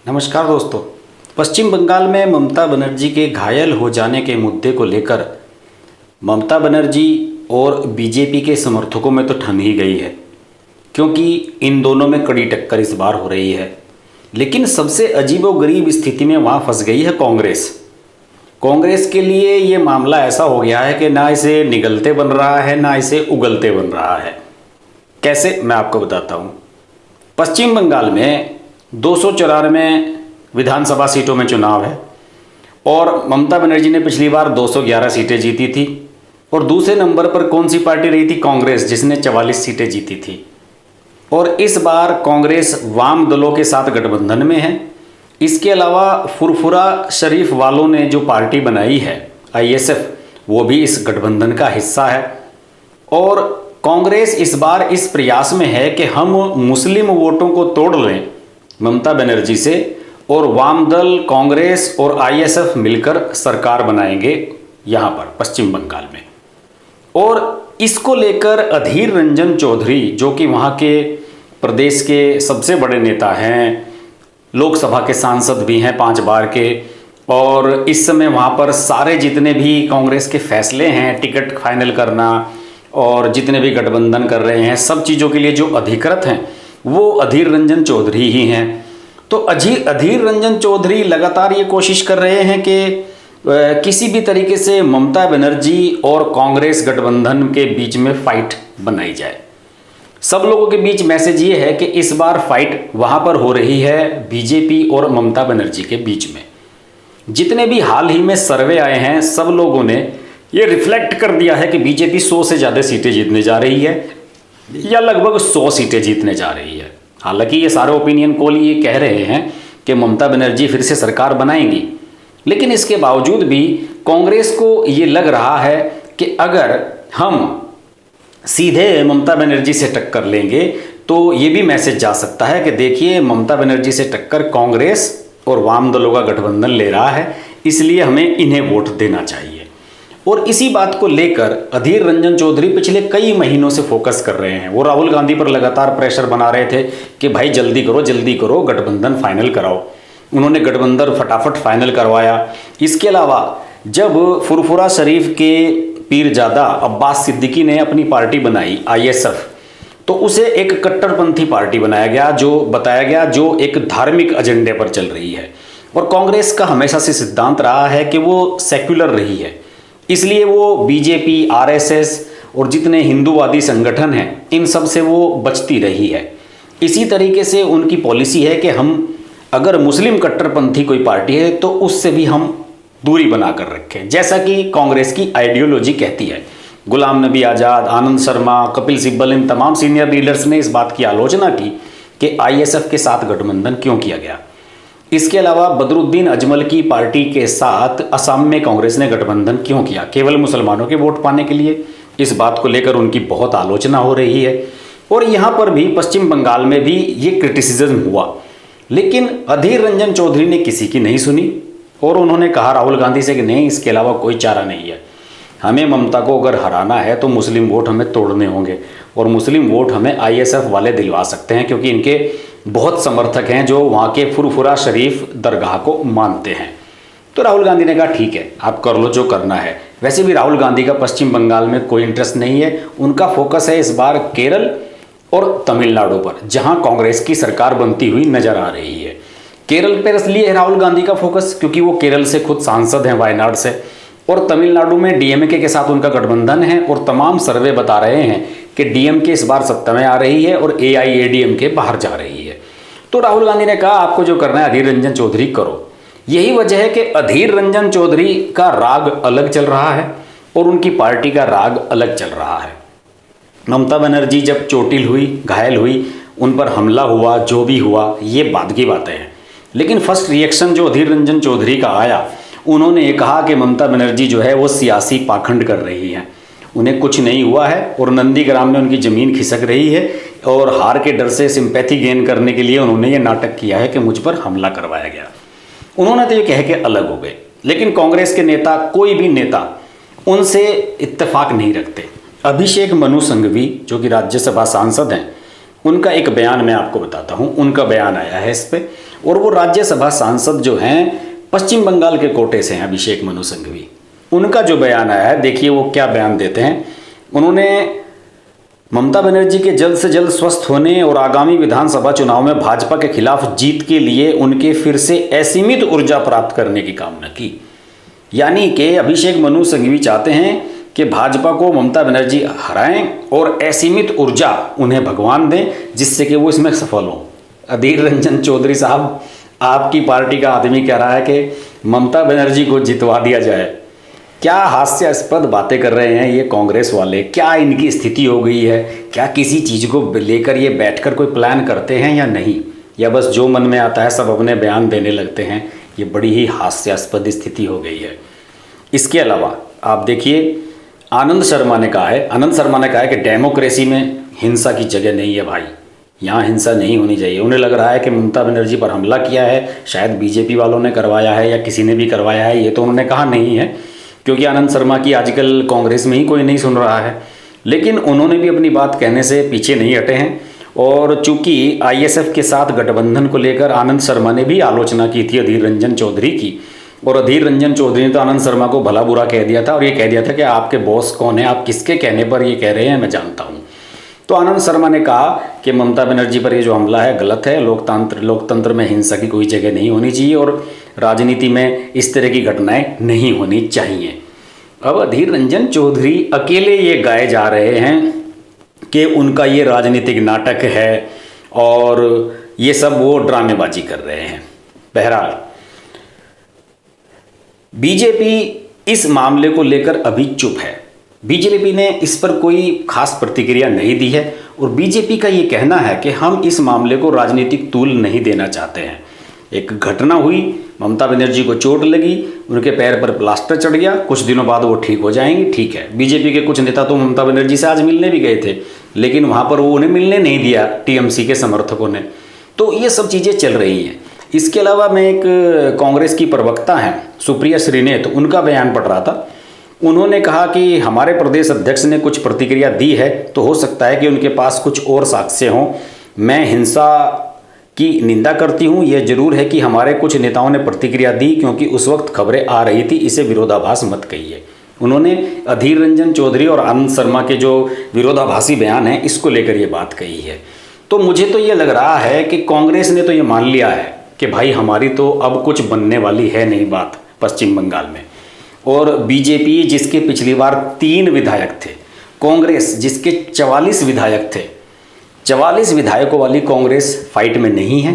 नमस्कार दोस्तों। पश्चिम बंगाल में ममता बनर्जी के घायल हो जाने के मुद्दे को लेकर ममता बनर्जी और बीजेपी के समर्थकों में तो ठन ही गई है, क्योंकि इन दोनों में कड़ी टक्कर इस बार हो रही है। लेकिन सबसे अजीबोगरीब स्थिति में वहाँ फंस गई है कांग्रेस के लिए ये मामला ऐसा हो गया है कि ना इसे निगलते बन रहा है ना इसे उगलते बन रहा है। कैसे, मैं आपको बताता हूँ। पश्चिम बंगाल में 294 विधानसभा सीटों में चुनाव है और ममता बनर्जी ने पिछली बार 211 सीटें जीती थी और दूसरे नंबर पर कौन सी पार्टी रही थी? कांग्रेस, जिसने 44 सीटें जीती थी। और इस बार कांग्रेस वाम दलों के साथ गठबंधन में है। इसके अलावा फुरफुरा शरीफ वालों ने जो पार्टी बनाई है ISF, वो भी इस गठबंधन का हिस्सा है। और कांग्रेस इस बार इस प्रयास में है कि हम मुस्लिम वोटों को तोड़ लें ममता बनर्जी से, और वाम दल, कांग्रेस और ISF मिलकर सरकार बनाएंगे यहाँ पर पश्चिम बंगाल में। और इसको लेकर अधीर रंजन चौधरी, जो कि वहाँ के प्रदेश के सबसे बड़े नेता हैं, लोकसभा के सांसद भी हैं 5 बार के, और इस समय वहाँ पर सारे जितने भी कांग्रेस के फैसले हैं, टिकट फाइनल करना और जितने भी गठबंधन कर रहे हैं, सब चीज़ों के लिए जो अधिकृत हैं वो अधीर रंजन चौधरी ही हैं। तो अधीर रंजन चौधरी लगातार ये कोशिश कर रहे हैं कि किसी भी तरीके से ममता बनर्जी और कांग्रेस गठबंधन के बीच में फाइट बनाई जाए। सब लोगों के बीच मैसेज ये है कि इस बार फाइट वहाँ पर हो रही है बीजेपी और ममता बनर्जी के बीच में। जितने भी हाल ही में सर्वे आए हैं, सब लोगों ने ये रिफ्लेक्ट कर दिया है कि बीजेपी 100 से ज़्यादा सीटें जीतने जा रही है या लगभग 100 सीटें जीतने जा रही है। हालांकि ये सारे ओपिनियन पोल ये कह रहे हैं कि ममता बनर्जी फिर से सरकार बनाएंगी, लेकिन इसके बावजूद भी कांग्रेस को ये लग रहा है कि अगर हम सीधे ममता बनर्जी से टक्कर लेंगे तो ये भी मैसेज जा सकता है कि देखिए, ममता बनर्जी से टक्कर कांग्रेस और वाम दलों का गठबंधन ले रहा है, इसलिए हमें इन्हें वोट देना चाहिए। और इसी बात को लेकर अधीर रंजन चौधरी पिछले कई महीनों से फोकस कर रहे हैं। वो राहुल गांधी पर लगातार प्रेशर बना रहे थे कि भाई जल्दी करो, गठबंधन फाइनल कराओ। उन्होंने गठबंधन फटाफट फाइनल करवाया। इसके अलावा जब फुरफुरा शरीफ के पीरजादा अब्बास सिद्दीकी ने अपनी पार्टी बनाई ISF, तो उसे एक कट्टरपंथी पार्टी बनाया गया, जो बताया गया जो एक धार्मिक एजेंडे पर चल रही है। और कांग्रेस का हमेशा से सिद्धांत रहा है कि वो सेक्युलर रही है, इसलिए वो बीजेपी, RSS और जितने हिंदूवादी संगठन हैं, इन सब से वो बचती रही है। इसी तरीके से उनकी पॉलिसी है कि हम अगर मुस्लिम कट्टरपंथी कोई पार्टी है तो उससे भी हम दूरी बना कर रखें, जैसा कि कांग्रेस की आइडियोलॉजी कहती है। गुलाम नबी आज़ाद, आनंद शर्मा, कपिल सिब्बल, इन तमाम सीनियर लीडर्स ने इस बात की आलोचना की कि ISF के साथ गठबंधन क्यों किया गया। इसके अलावा बदरुद्दीन अजमल की पार्टी के साथ असम में कांग्रेस ने गठबंधन क्यों किया? केवल मुसलमानों के वोट पाने के लिए? इस बात को लेकर उनकी बहुत आलोचना हो रही है। और यहाँ पर भी पश्चिम बंगाल में भी ये क्रिटिसिज्म हुआ, लेकिन अधीर रंजन चौधरी ने किसी की नहीं सुनी और उन्होंने कहा राहुल गांधी से कि नहीं, इसके अलावा कोई चारा नहीं है। हमें ममता को अगर हराना है तो मुस्लिम वोट हमें तोड़ने होंगे और मुस्लिम वोट हमें ISF वाले दिलवा सकते हैं, क्योंकि इनके बहुत समर्थक हैं जो वहाँ के फुरफुरा शरीफ दरगाह को मानते हैं। तो राहुल गांधी ने कहा ठीक है, आप कर लो जो करना है। वैसे भी राहुल गांधी का पश्चिम बंगाल में कोई इंटरेस्ट नहीं है। उनका फोकस है इस बार केरल और तमिलनाडु पर, जहां कांग्रेस की सरकार बनती हुई नजर आ रही है। केरल पर इसलिए है राहुल गांधी का फोकस क्योंकि वो केरल से खुद सांसद हैं, वायनाड से, और तमिलनाडु में DMK के साथ उनका गठबंधन है। और तमाम सर्वे बता रहे हैं कि DMK इस बार सत्ता में आ रही है और AIADMK बाहर जा रही है। तो राहुल गांधी ने कहा आपको जो करना है अधीर रंजन चौधरी करो। यही वजह है कि अधीर रंजन चौधरी का राग अलग चल रहा है और उनकी पार्टी का राग अलग चल रहा है। ममता बनर्जी जब चोटिल हुई, घायल हुई, उन पर हमला हुआ, जो भी हुआ, ये बाद की बातें हैं। लेकिन फर्स्ट रिएक्शन जो अधीर रंजन चौधरी का आया, उन्होंने ये कहा कि ममता बनर्जी जो है वो सियासी पाखंड कर रही है, उन्हें कुछ नहीं हुआ है और नंदीग्राम में उनकी ज़मीन खिसक रही है और हार के डर से सिंपैथी गेन करने के लिए उन्होंने ये नाटक किया है कि मुझ पर हमला करवाया गया। उन्होंने तो ये कह के अलग हो गए। लेकिन कांग्रेस के नेता, कोई भी नेता उनसे इत्तेफाक नहीं रखते। अभिषेक मनु संघवी जो कि राज्यसभा सांसद हैं, उनका एक बयान मैं आपको बताता हूं। उनका बयान आया है इस पे। और वो राज्यसभा सांसद जो हैं पश्चिम बंगाल के कोटे से हैं, अभिषेक मनु सिंघवी। उनका जो बयान आया है, देखिए वो क्या बयान देते हैं। उन्होंने ममता बनर्जी के जल्द से जल्द स्वस्थ होने और आगामी विधानसभा चुनाव में भाजपा के खिलाफ जीत के लिए उनके फिर से असीमित ऊर्जा प्राप्त करने की कामना की। यानी कि अभिषेक मनु सिंघवी चाहते हैं कि भाजपा को ममता बनर्जी हराएं और असीमित ऊर्जा उन्हें भगवान दें, जिससे कि वो इसमें सफल हों। अधीर रंजन चौधरी साहब, आपकी पार्टी का आदमी कह रहा है कि ममता बनर्जी को जितवा दिया जाए। क्या हास्यास्पद बातें कर रहे हैं ये कांग्रेस वाले। क्या इनकी स्थिति हो गई है? क्या किसी चीज़ को लेकर ये बैठकर कोई प्लान करते हैं या नहीं, या बस जो मन में आता है सब अपने बयान देने लगते हैं? ये बड़ी ही हास्यास्पद स्थिति हो गई है। इसके अलावा आप देखिए, आनंद शर्मा ने कहा है कि डेमोक्रेसी में हिंसा की जगह नहीं है भाई, यहाँ हिंसा नहीं होनी चाहिए। उन्हें लग रहा है कि ममता बनर्जी पर हमला किया है, शायद बीजेपी वालों ने करवाया है या किसी ने भी करवाया है, ये तो उन्होंने कहा नहीं है, क्योंकि आनंद शर्मा की आजकल कांग्रेस में ही कोई नहीं सुन रहा है। लेकिन उन्होंने भी अपनी बात कहने से पीछे नहीं हटे हैं। और चूंकि आईएसएफ के साथ गठबंधन को लेकर आनंद शर्मा ने भी आलोचना की थी अधीर रंजन चौधरी की, और अधीर रंजन चौधरी ने तो आनंद शर्मा को भला बुरा कह दिया था और ये कह दिया था कि आपके बॉस कौन है, आप किसके कहने पर ये कह रहे हैं, मैं जानता हूँ। तो आनंद शर्मा ने कहा कि ममता बनर्जी पर ये जो हमला है गलत है, लोकतंत्र में हिंसा की कोई जगह नहीं होनी चाहिए और राजनीति में इस तरह की घटनाएं नहीं होनी चाहिए। अब अधीर रंजन चौधरी अकेले ये गाए जा रहे हैं कि उनका ये राजनीतिक नाटक है और ये सब वो ड्रामेबाजी कर रहे हैं। बहरहाल बीजेपी इस मामले को लेकर अभी चुप है। बीजेपी ने इस पर कोई खास प्रतिक्रिया नहीं दी है और बीजेपी का ये कहना है कि हम इस मामले को राजनीतिक तूल नहीं देना चाहते हैं। एक घटना हुई, ममता बनर्जी को चोट लगी, उनके पैर पर प्लास्टर चढ़ गया, कुछ दिनों बाद वो ठीक हो जाएंगी, ठीक है। बीजेपी के कुछ नेता तो ममता बनर्जी से आज मिलने भी गए थे, लेकिन वहाँ पर वो उन्हें मिलने नहीं दिया टीएमसी के समर्थकों ने। तो ये सब चीज़ें चल रही हैं। इसके अलावा मैं एक कांग्रेस की प्रवक्ता हैं सुप्रिया श्रीनेत, उनका बयान पढ़ रहा था। उन्होंने कहा कि हमारे प्रदेश अध्यक्ष ने कुछ प्रतिक्रिया दी है, तो हो सकता है कि उनके पास कुछ और साक्ष्य हों। मैं हिंसा की निंदा करती हूं। यह जरूर है कि हमारे कुछ नेताओं ने प्रतिक्रिया दी क्योंकि उस वक्त खबरें आ रही थी, इसे विरोधाभास मत कहिए। उन्होंने अधीर रंजन चौधरी और आनंद शर्मा के जो विरोधाभासी बयान हैं इसको लेकर ये बात कही है। तो मुझे तो ये लग रहा है कि कांग्रेस ने तो ये मान लिया है कि भाई हमारी तो अब कुछ बनने वाली है नहीं बात पश्चिम बंगाल में। और बीजेपी जिसके पिछली बार 3 विधायक थे, कांग्रेस जिसके 44 विधायक थे, 44 विधायकों वाली कांग्रेस फाइट में नहीं है,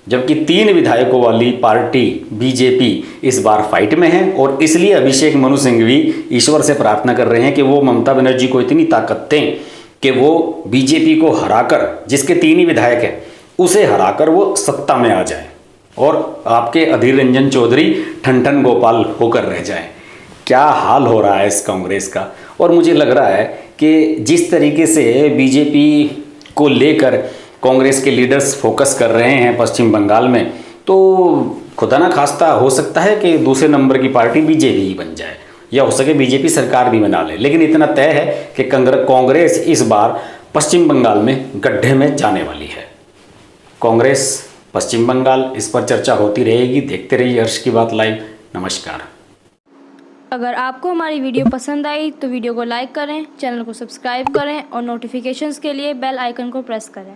जबकि 3 विधायकों वाली पार्टी बीजेपी इस बार फाइट में है। और इसलिए अभिषेक मनु सिंघवी ईश्वर से प्रार्थना कर रहे हैं कि वो ममता बनर्जी को इतनी ताकत दें कि वो बीजेपी को हराकर, जिसके 3 ही विधायक हैं, उसे हराकर वो सत्ता में आ जाए और आपके अधीर रंजन चौधरी ठन गोपाल होकर रह जाए। क्या हाल हो रहा है इस कांग्रेस का। और मुझे लग रहा है कि जिस तरीके से बीजेपी को लेकर कांग्रेस के लीडर्स फोकस कर रहे हैं पश्चिम बंगाल में, तो खुदा ना खास्ता हो सकता है कि दूसरे नंबर की पार्टी बीजेपी ही बन जाए, या हो सके बीजेपी सरकार भी बना ले। लेकिन इतना तय है कि कांग्रेस इस बार पश्चिम बंगाल में गड्ढे में जाने वाली है। कांग्रेस पश्चिम बंगाल, इस पर चर्चा होती रहेगी। देखते रहिए अर्श की बात लाइव। नमस्कार। अगर आपको हमारी वीडियो पसंद आई तो वीडियो को लाइक करें, चैनल को सब्सक्राइब करें और नोटिफिकेशंस के लिए बेल आइकन को प्रेस करें।